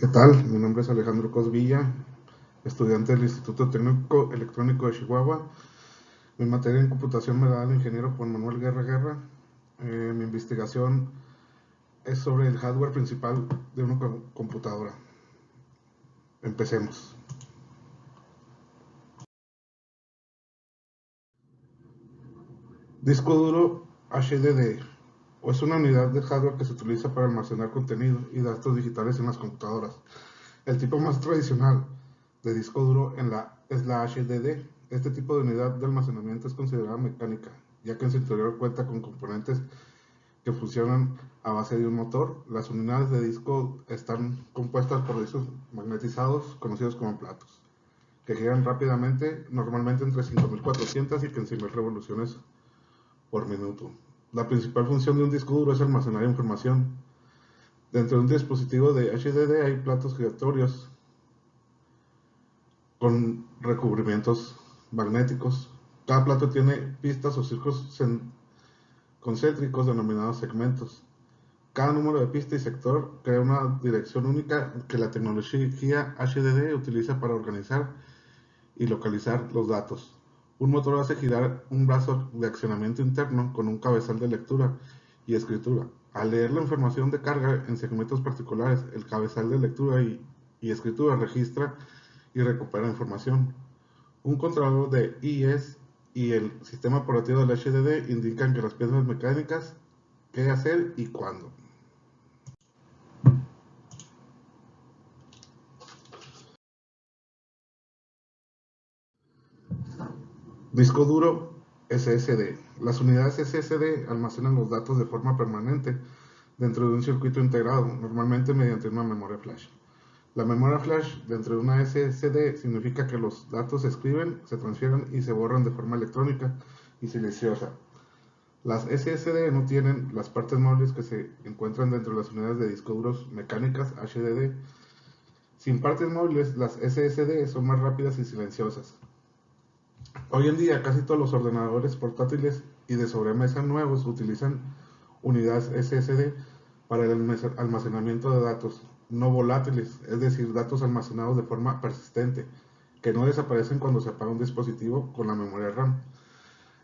¿Qué tal? Mi nombre es Alejandro Cosvilla, estudiante del Instituto Técnico Electrónico de Chihuahua. Mi materia en computación me la da el ingeniero Juan Manuel Guerra Guerra. Mi investigación es sobre el hardware principal de una computadora. Empecemos. Disco duro HDD, o es una unidad de hardware que se utiliza para almacenar contenido y datos digitales en las computadoras. El tipo más tradicional de disco duro es la HDD. Este tipo de unidad de almacenamiento es considerada mecánica, ya que en su interior cuenta con componentes que funcionan a base de un motor. Las unidades de disco están compuestas por discos magnetizados, conocidos como platos, que giran rápidamente, normalmente entre 5400 y 15000 revoluciones por minuto. La principal función de un disco duro es almacenar información. Dentro de un dispositivo de HDD hay platos giratorios con recubrimientos magnéticos. Cada plato tiene pistas o círculos concéntricos denominados segmentos. Cada número de pista y sector crea una dirección única que la tecnología HDD utiliza para organizar y localizar los datos. Un motor hace girar un brazo de accionamiento interno con un cabezal de lectura y escritura. Al leer la información de carga en segmentos particulares, el cabezal de lectura y escritura registra y recupera información. Un controlador de IES y el sistema operativo del HDD indican que las piezas mecánicas qué hacer y cuándo. Disco duro SSD. Las unidades SSD almacenan los datos de forma permanente dentro de un circuito integrado, normalmente mediante una memoria flash. La memoria flash dentro de una SSD significa que los datos se escriben, se transfieren y se borran de forma electrónica y silenciosa. Las SSD no tienen las partes móviles que se encuentran dentro de las unidades de disco duros mecánicas HDD. Sin partes móviles, las SSD son más rápidas y silenciosas. Hoy en día, casi todos los ordenadores portátiles y de sobremesa nuevos utilizan unidades SSD para el almacenamiento de datos no volátiles, es decir, datos almacenados de forma persistente, que no desaparecen cuando se apaga un dispositivo con la memoria RAM.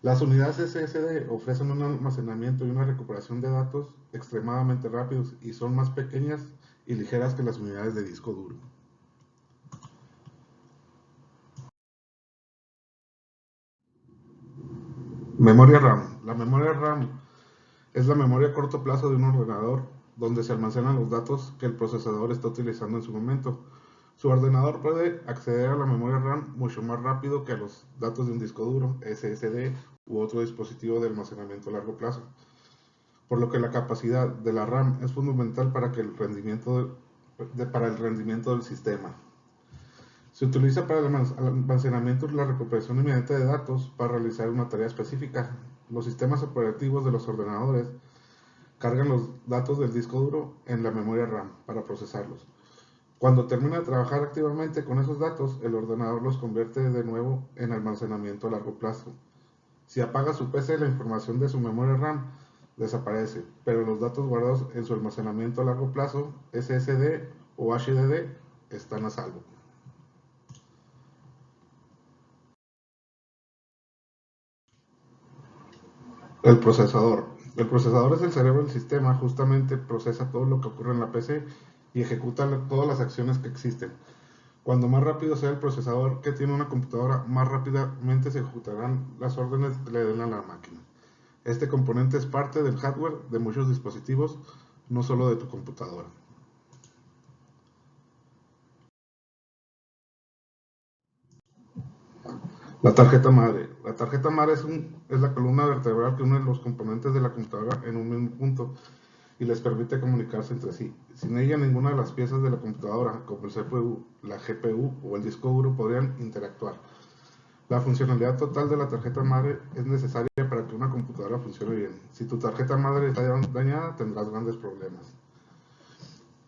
Las unidades SSD ofrecen un almacenamiento y una recuperación de datos extremadamente rápidos y son más pequeñas y ligeras que las unidades de disco duro. Memoria RAM. La memoria RAM es la memoria a corto plazo de un ordenador donde se almacenan los datos que el procesador está utilizando en su momento. Su ordenador puede acceder a la memoria RAM mucho más rápido que a los datos de un disco duro, SSD u otro dispositivo de almacenamiento a largo plazo, por lo que la capacidad de la RAM es fundamental para el rendimiento del sistema. Se utiliza para el almacenamiento y la recuperación inmediata de datos para realizar una tarea específica. Los sistemas operativos de los ordenadores cargan los datos del disco duro en la memoria RAM para procesarlos. Cuando termina de trabajar activamente con esos datos, el ordenador los convierte de nuevo en almacenamiento a largo plazo. Si apaga su PC, la información de su memoria RAM desaparece, pero los datos guardados en su almacenamiento a largo plazo, SSD o HDD, están a salvo. El procesador. El procesador es el cerebro del sistema, justamente procesa todo lo que ocurre en la PC y ejecuta todas las acciones que existen. Cuando más rápido sea el procesador que tiene una computadora, más rápidamente se ejecutarán las órdenes que le den a la máquina. Este componente es parte del hardware de muchos dispositivos, no solo de tu computadora. La tarjeta madre. La tarjeta madre es la columna vertebral que une los componentes de la computadora en un mismo punto y les permite comunicarse entre sí. Sin ella, ninguna de las piezas de la computadora, como el CPU, la GPU o el disco duro, podrían interactuar. La funcionalidad total de la tarjeta madre es necesaria para que una computadora funcione bien. Si tu tarjeta madre está dañada, tendrás grandes problemas.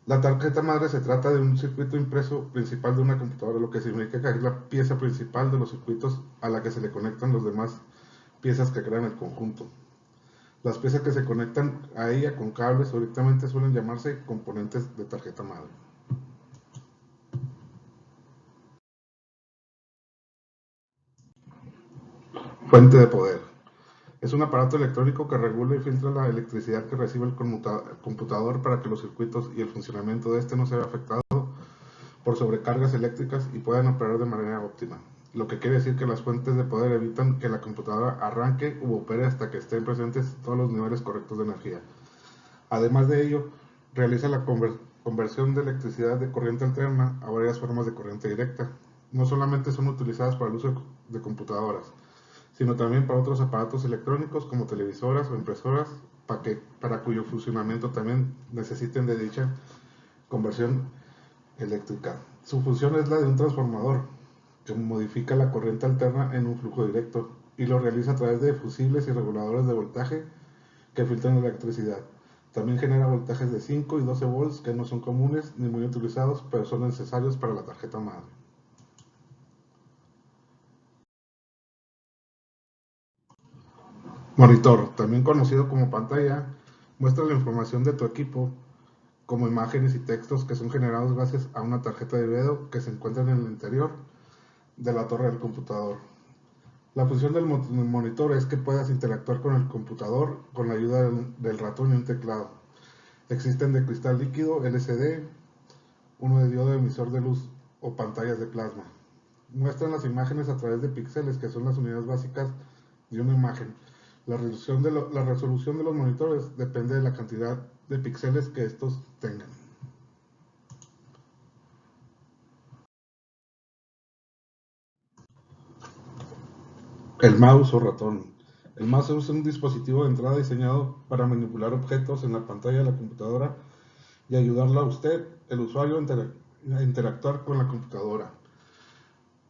La tarjeta madre se trata de un circuito impreso principal de una computadora, lo que significa que es la pieza principal de los circuitos a la que se le conectan las demás piezas que crean el conjunto. Las piezas que se conectan a ella con cables o directamente suelen llamarse componentes de tarjeta madre. Fuente de poder. Es un aparato electrónico que regula y filtra la electricidad que recibe el computador para que los circuitos y el funcionamiento de este no se vea afectado por sobrecargas eléctricas y puedan operar de manera óptima. Lo que quiere decir que las fuentes de poder evitan que la computadora arranque u opere hasta que estén presentes todos los niveles correctos de energía. Además de ello, realiza la conversión de electricidad de corriente alterna a varias formas de corriente directa. No solamente son utilizadas para el uso de computadoras, sino también para otros aparatos electrónicos como televisoras o impresoras, para cuyo funcionamiento también necesiten de dicha conversión eléctrica. Su función es la de un transformador, que modifica la corriente alterna en un flujo directo y lo realiza a través de fusibles y reguladores de voltaje que filtran la electricidad. También genera voltajes de 5 y 12 volts que no son comunes ni muy utilizados, pero son necesarios para la tarjeta madre. Monitor, también conocido como pantalla, muestra la información de tu equipo como imágenes y textos que son generados gracias a una tarjeta de video que se encuentra en el interior de la torre del computador. La función del monitor es que puedas interactuar con el computador con la ayuda del ratón y un teclado. Existen de cristal líquido, LCD, uno de diodo emisor de luz o pantallas de plasma. Muestran las imágenes a través de píxeles, que son las unidades básicas de una imagen. La resolución de los monitores depende de la cantidad de píxeles que estos tengan. El mouse o ratón. El mouse es un dispositivo de entrada diseñado para manipular objetos en la pantalla de la computadora y ayudarla a usted, el usuario, a interactuar con la computadora.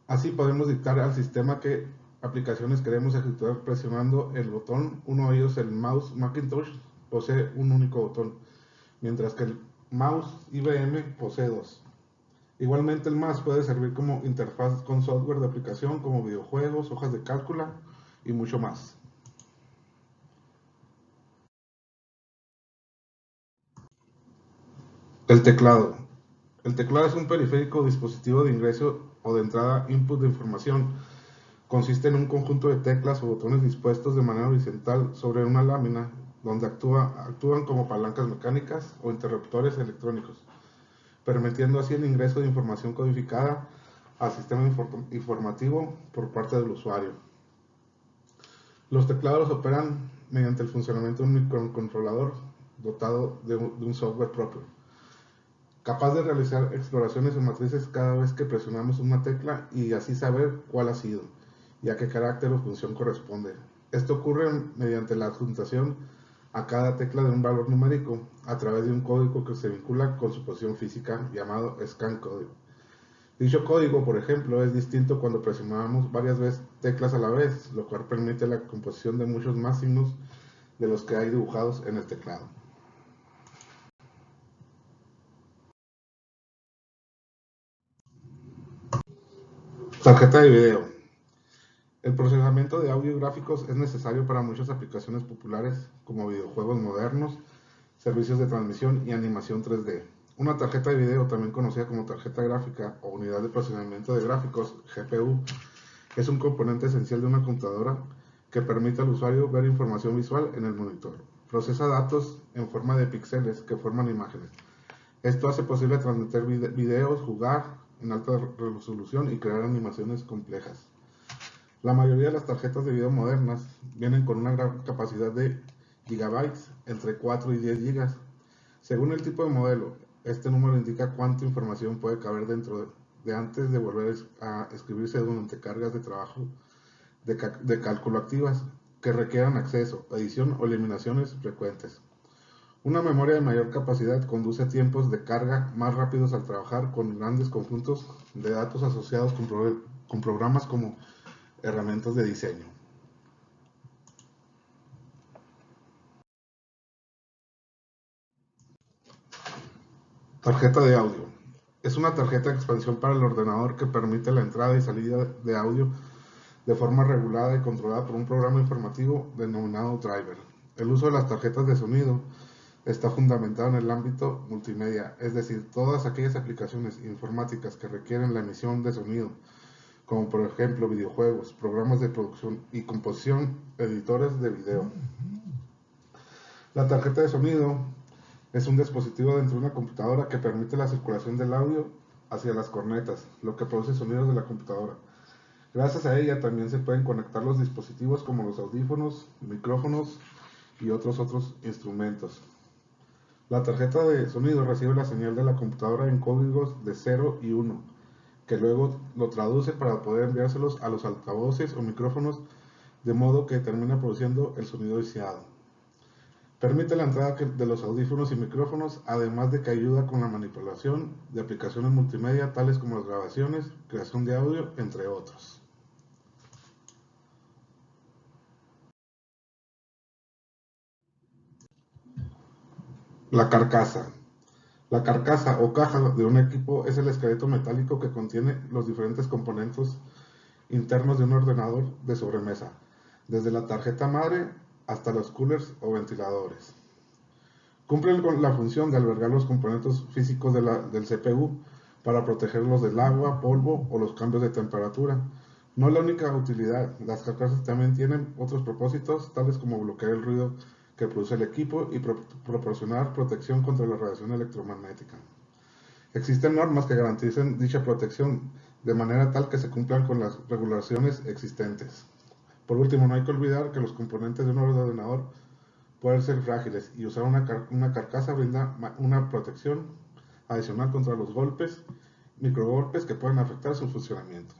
Así podemos dictar al sistema qué aplicaciones queremos ejecutar presionando el botón. Uno de ellos, el mouse Macintosh, posee un único botón, mientras que el mouse IBM posee dos. Igualmente el mouse puede servir como interfaz con software de aplicación como videojuegos, hojas de cálculo y mucho más. El teclado. El teclado es un periférico o dispositivo de ingreso o de entrada input de información. Consiste en un conjunto de teclas o botones dispuestos de manera horizontal sobre una lámina donde actúan como palancas mecánicas o interruptores electrónicos, permitiendo así el ingreso de información codificada al sistema informativo por parte del usuario. Los teclados operan mediante el funcionamiento de un microcontrolador dotado de un software propio, capaz de realizar exploraciones en matrices cada vez que presionamos una tecla y así saber cuál ha sido y a qué carácter o función corresponde. Esto ocurre mediante la adjuntación a cada tecla de un valor numérico a través de un código que se vincula con su posición física llamado scan code. Dicho código, por ejemplo, es distinto cuando presionamos varias veces teclas a la vez, lo cual permite la composición de muchos más signos de los que hay dibujados en el teclado. Tarjeta de video. El procesamiento de audio y gráficos es necesario para muchas aplicaciones populares como videojuegos modernos, servicios de transmisión y animación 3D. Una tarjeta de video, también conocida como tarjeta gráfica o unidad de procesamiento de gráficos, GPU, es un componente esencial de una computadora que permite al usuario ver información visual en el monitor. Procesa datos en forma de píxeles que forman imágenes. Esto hace posible transmitir videos, jugar en alta resolución y crear animaciones complejas. La mayoría de las tarjetas de video modernas vienen con una gran capacidad de gigabytes, entre 4 y 10 gigas. Según el tipo de modelo, este número indica cuánta información puede caber dentro de antes de volver a escribirse durante cargas de trabajo de cálculo activas que requieran acceso, edición o eliminaciones frecuentes. Una memoria de mayor capacidad conduce a tiempos de carga más rápidos al trabajar con grandes conjuntos de datos asociados con programas como herramientas de diseño. Tarjeta de audio. Es una tarjeta de expansión para el ordenador que permite la entrada y salida de audio de forma regulada y controlada por un programa informativo denominado driver. El uso de las tarjetas de sonido está fundamentado en el ámbito multimedia, es decir, todas aquellas aplicaciones informáticas que requieren la emisión de sonido como por ejemplo videojuegos, programas de producción y composición, editores de video. La tarjeta de sonido es un dispositivo dentro de una computadora que permite la circulación del audio hacia las cornetas, lo que produce sonidos de la computadora. Gracias a ella también se pueden conectar los dispositivos como los audífonos, micrófonos y otros instrumentos. La tarjeta de sonido recibe la señal de la computadora en códigos de 0 y 1, que luego lo traduce para poder enviárselos a los altavoces o micrófonos, de modo que termina produciendo el sonido deseado. Permite la entrada de los audífonos y micrófonos, además de que ayuda con la manipulación de aplicaciones multimedia tales como las grabaciones, creación de audio, entre otros. La carcasa. La carcasa o caja de un equipo es el esqueleto metálico que contiene los diferentes componentes internos de un ordenador de sobremesa, desde la tarjeta madre hasta los coolers o ventiladores. Cumplen con la función de albergar los componentes físicos del CPU para protegerlos del agua, polvo o los cambios de temperatura. No es la única utilidad, las carcasas también tienen otros propósitos, tales como bloquear el ruido que produce el equipo y proporcionar protección contra la radiación electromagnética. Existen normas que garanticen dicha protección de manera tal que se cumplan con las regulaciones existentes. Por último, no hay que olvidar que los componentes de un ordenador pueden ser frágiles y usar una carcasa brinda una protección adicional contra los golpes, microgolpes que pueden afectar su funcionamiento.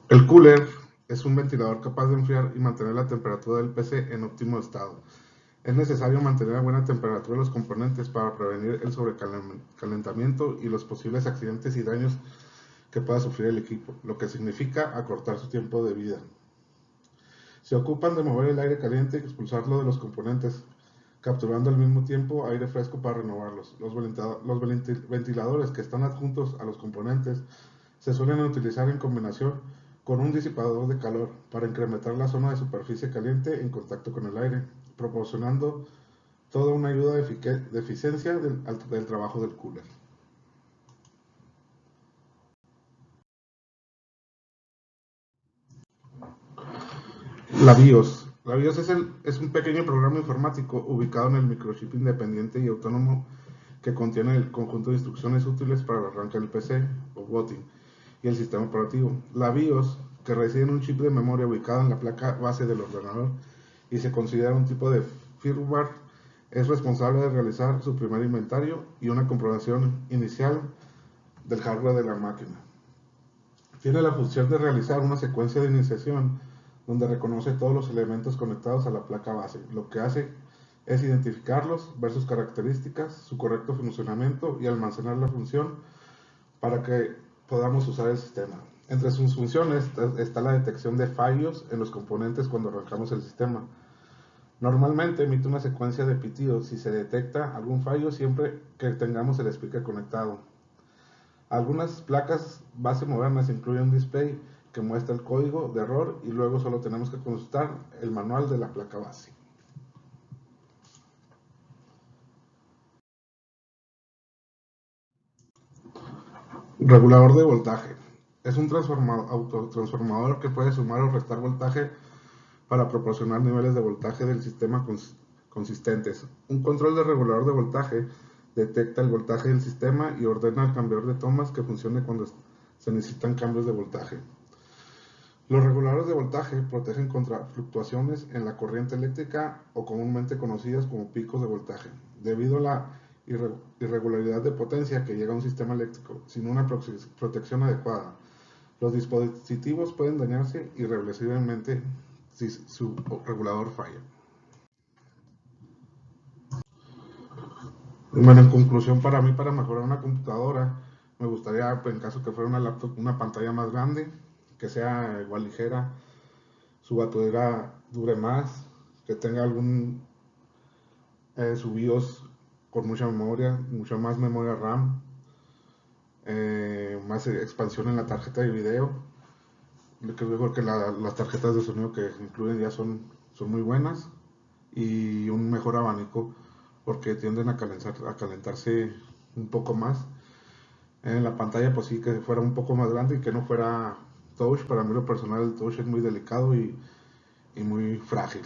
El cooler es un ventilador capaz de enfriar y mantener la temperatura del PC en óptimo estado. Es necesario mantener a buena temperatura los componentes para prevenir el sobrecalentamiento y los posibles accidentes y daños que pueda sufrir el equipo, lo que significa acortar su tiempo de vida. Se ocupan de mover el aire caliente y expulsarlo de los componentes, capturando al mismo tiempo aire fresco para renovarlos. Los ventiladores que están adjuntos a los componentes se suelen utilizar en combinación con un disipador de calor para incrementar la zona de superficie caliente en contacto con el aire, proporcionando toda una ayuda de eficiencia del trabajo del cooler. La BIOS. La BIOS es un pequeño programa informático ubicado en el microchip independiente y autónomo que contiene el conjunto de instrucciones útiles para el arranque del PC o booting y el sistema operativo. La BIOS, que reside en un chip de memoria ubicado en la placa base del ordenador y se considera un tipo de firmware, es responsable de realizar su primer inventario y una comprobación inicial del hardware de la máquina. Tiene la función de realizar una secuencia de iniciación donde reconoce todos los elementos conectados a la placa base. Lo que hace es identificarlos, ver sus características, su correcto funcionamiento y almacenar la función para que podamos usar el sistema. Entre sus funciones está la detección de fallos en los componentes cuando arrancamos el sistema. Normalmente emite una secuencia de pitidos si se detecta algún fallo siempre que tengamos el speaker conectado. Algunas placas base modernas incluyen un display que muestra el código de error y luego solo tenemos que consultar el manual de la placa base. Regulador de voltaje. Es un autotransformador que puede sumar o restar voltaje para proporcionar niveles de voltaje del sistema consistentes. Un control de regulador de voltaje detecta el voltaje del sistema y ordena al cambiador de tomas que funcione cuando se necesitan cambios de voltaje. Los reguladores de voltaje protegen contra fluctuaciones en la corriente eléctrica o comúnmente conocidas como picos de voltaje, debido a la irregularidad de potencia que llega a un sistema eléctrico sin una protección adecuada. Los dispositivos pueden dañarse irreversiblemente si su regulador falla. Bueno, en conclusión, para mí, para mejorar una computadora, me gustaría, en caso que fuera una laptop, una pantalla más grande, que sea igual ligera, su batería dure más, que tenga su BIOS con mucha más memoria RAM, más expansión en la tarjeta de video. Creo que las tarjetas de sonido que incluyen ya son muy buenas y un mejor abanico porque tienden a calentarse un poco más. En la pantalla pues sí que fuera un poco más grande y que no fuera touch. Para mí lo personal el touch es muy delicado y muy frágil.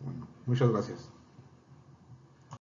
Bueno, muchas gracias.